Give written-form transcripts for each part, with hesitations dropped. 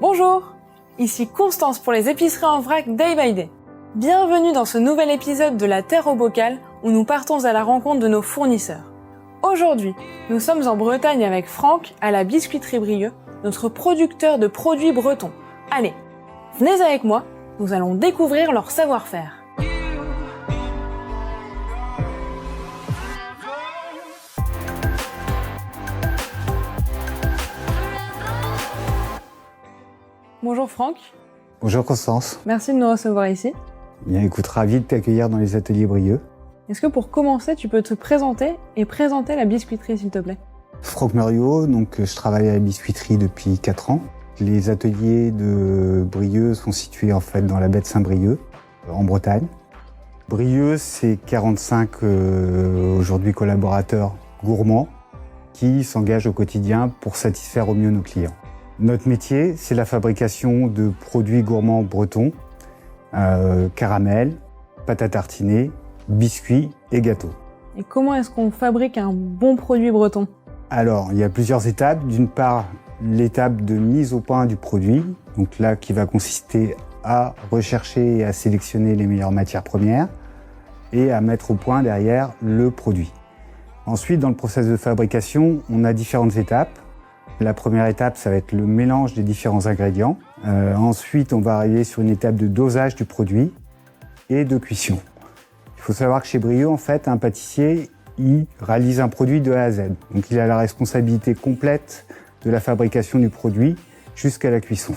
Bonjour, ici Constance pour les épiceries en vrac Day by Day. Bienvenue dans ce nouvel épisode de La Terre au bocal où nous partons à la rencontre de nos fournisseurs. Aujourd'hui, nous sommes en Bretagne avec Franck à la Biscuiterie Brieux, notre producteur de produits bretons. Allez, venez avec moi, nous allons découvrir leur savoir-faire. Bonjour Franck. Bonjour Constance. Merci de nous recevoir ici. Bien, écoute, ravi de t'accueillir dans les ateliers Brieux. Est-ce que pour commencer, tu peux te présenter et présenter la biscuiterie s'il te plaît? Franck Muriot, donc je travaille à la biscuiterie depuis 4 ans. Les ateliers de Brieux sont situés en fait dans la baie de Saint-Brieuc, en Bretagne. Brieux, c'est 45 aujourd'hui collaborateurs gourmands qui s'engagent au quotidien pour satisfaire au mieux nos clients. Notre métier, c'est la fabrication de produits gourmands bretons, caramel, pâte à tartiner, biscuits et gâteaux. Et comment est-ce qu'on fabrique un bon produit breton? Alors, il y a plusieurs étapes. D'une part, l'étape de mise au point du produit, donc là qui va consister à rechercher et à sélectionner les meilleures matières premières et à mettre au point derrière le produit. Ensuite, dans le process de fabrication, on a différentes étapes. La première étape, ça va être le mélange des différents ingrédients. Ensuite, on va arriver sur une étape de dosage du produit et de cuisson. Il faut savoir que chez Brieux, en fait, un pâtissier, il réalise un produit de A à Z. Donc, il a la responsabilité complète de la fabrication du produit jusqu'à la cuisson.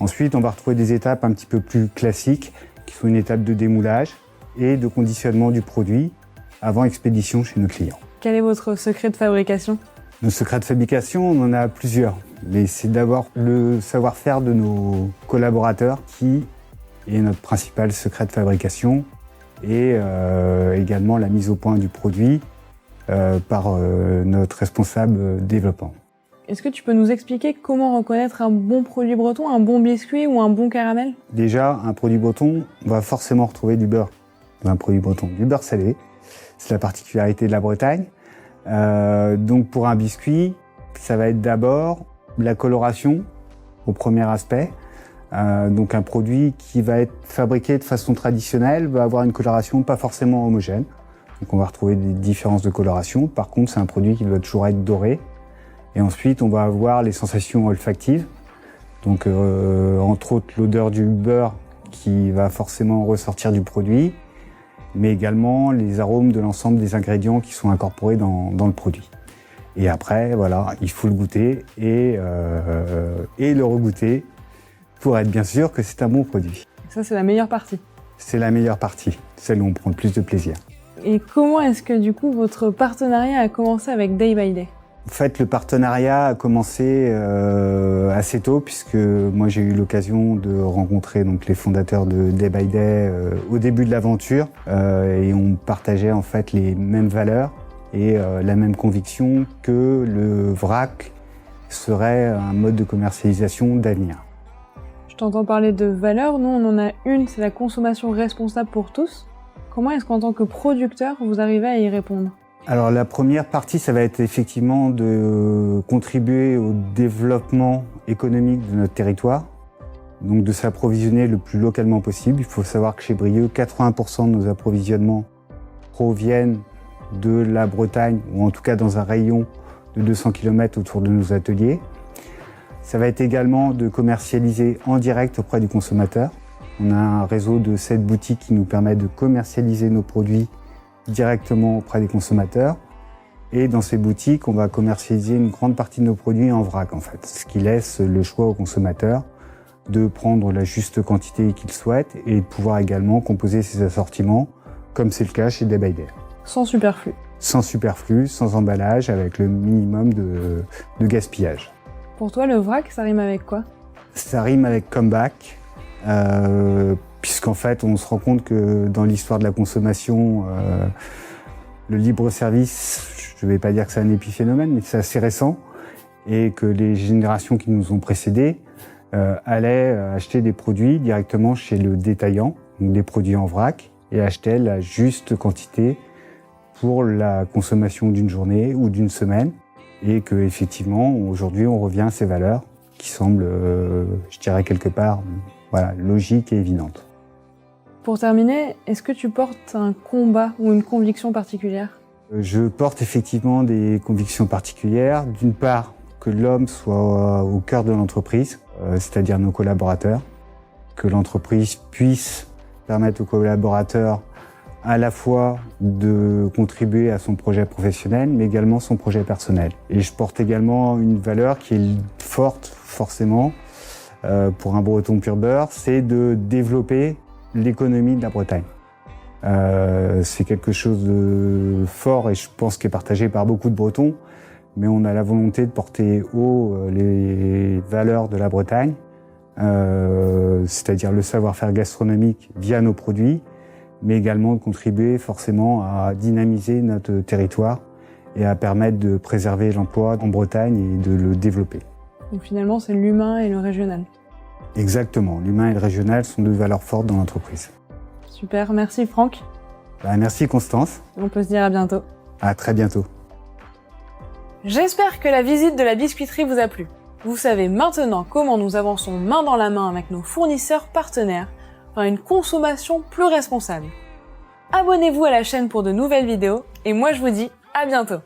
Ensuite, on va retrouver des étapes un petit peu plus classiques, qui sont une étape de démoulage et de conditionnement du produit avant expédition chez nos clients. Quel est votre secret de fabrication? Nos secrets de fabrication, on en a plusieurs. Mais c'est d'abord le savoir-faire de nos collaborateurs qui est notre principal secret de fabrication et également la mise au point du produit par notre responsable développement. Est-ce que tu peux nous expliquer comment reconnaître un bon produit breton, un bon biscuit ou un bon caramel? Déjà, un produit breton, on va forcément retrouver du beurre dans un produit breton, du beurre salé. C'est la particularité de la Bretagne. Donc pour un biscuit, ça va être d'abord la coloration au premier aspect. Donc un produit qui va être fabriqué de façon traditionnelle va avoir une coloration pas forcément homogène. Donc on va retrouver des différences de coloration. Par contre, c'est un produit qui doit toujours être doré. Et ensuite, on va avoir les sensations olfactives. Donc entre autres l'odeur du beurre qui va forcément ressortir du produit, mais également les arômes de l'ensemble des ingrédients qui sont incorporés dans le produit. Et après, voilà, il faut le goûter et le regoûter pour être bien sûr que c'est un bon produit. Ça, c'est la meilleure partie. C'est la meilleure partie, celle où on prend le plus de plaisir. Et comment est-ce que du coup votre partenariat a commencé avec Day by Day? En fait, le partenariat a commencé assez tôt puisque moi j'ai eu l'occasion de rencontrer donc les fondateurs de Day by Day au début de l'aventure et on partageait en fait les mêmes valeurs et la même conviction que le vrac serait un mode de commercialisation d'avenir. Je t'entends parler de valeurs, nous on en a une, c'est la consommation responsable pour tous. Comment est-ce qu'en tant que producteur vous arrivez à y répondre? Alors la première partie, ça va être effectivement de contribuer au développement économique de notre territoire, donc de s'approvisionner le plus localement possible. Il faut savoir que chez Brieux, 80% de nos approvisionnements proviennent de la Bretagne, ou en tout cas dans un rayon de 200 km autour de nos ateliers. Ça va être également de commercialiser en direct auprès du consommateur. On a un réseau de 7 boutiques qui nous permet de commercialiser nos produits directement auprès des consommateurs. Et dans ces boutiques, on va commercialiser une grande partie de nos produits en vrac, en fait. Ce qui laisse le choix au consommateur de prendre la juste quantité qu'il souhaite et de pouvoir également composer ses assortiments, comme c'est le cas chez Day by Day. Sans superflu. Sans superflu, sans emballage, avec le minimum de gaspillage. Pour toi, le vrac, ça rime avec quoi? Ça rime avec comeback. Puisqu'en fait, on se rend compte que dans l'histoire de la consommation, le libre-service, je ne vais pas dire que c'est un épiphénomène, mais c'est assez récent, et que les générations qui nous ont précédés allaient acheter des produits directement chez le détaillant, donc des produits en vrac, et achetaient la juste quantité pour la consommation d'une journée ou d'une semaine, et que effectivement, aujourd'hui, on revient à ces valeurs qui semble, je dirais quelque part, voilà, logique et évidente. Pour terminer, est-ce que tu portes un combat ou une conviction particulière ? Je porte effectivement des convictions particulières. D'une part, que l'homme soit au cœur de l'entreprise, c'est-à-dire nos collaborateurs, que l'entreprise puisse permettre aux collaborateurs à la fois de contribuer à son projet professionnel, mais également son projet personnel. Et je porte également une valeur qui est forte, forcément, pour un Breton pur beurre, c'est de développer l'économie de la Bretagne. C'est quelque chose de fort et je pense qu'il est partagé par beaucoup de Bretons, mais on a la volonté de porter haut les valeurs de la Bretagne, c'est-à-dire le savoir-faire gastronomique via nos produits, mais également de contribuer forcément à dynamiser notre territoire et à permettre de préserver l'emploi en Bretagne et de le développer. Donc finalement, c'est l'humain et le régional. Exactement, l'humain et le régional sont deux valeurs fortes dans l'entreprise. Super, merci Franck. Merci Constance. On peut se dire à bientôt. À très bientôt. J'espère que la visite de la biscuiterie vous a plu. Vous savez maintenant comment nous avançons main dans la main avec nos fournisseurs partenaires vers une consommation plus responsable. Abonnez-vous à la chaîne pour de nouvelles vidéos et moi je vous dis à bientôt.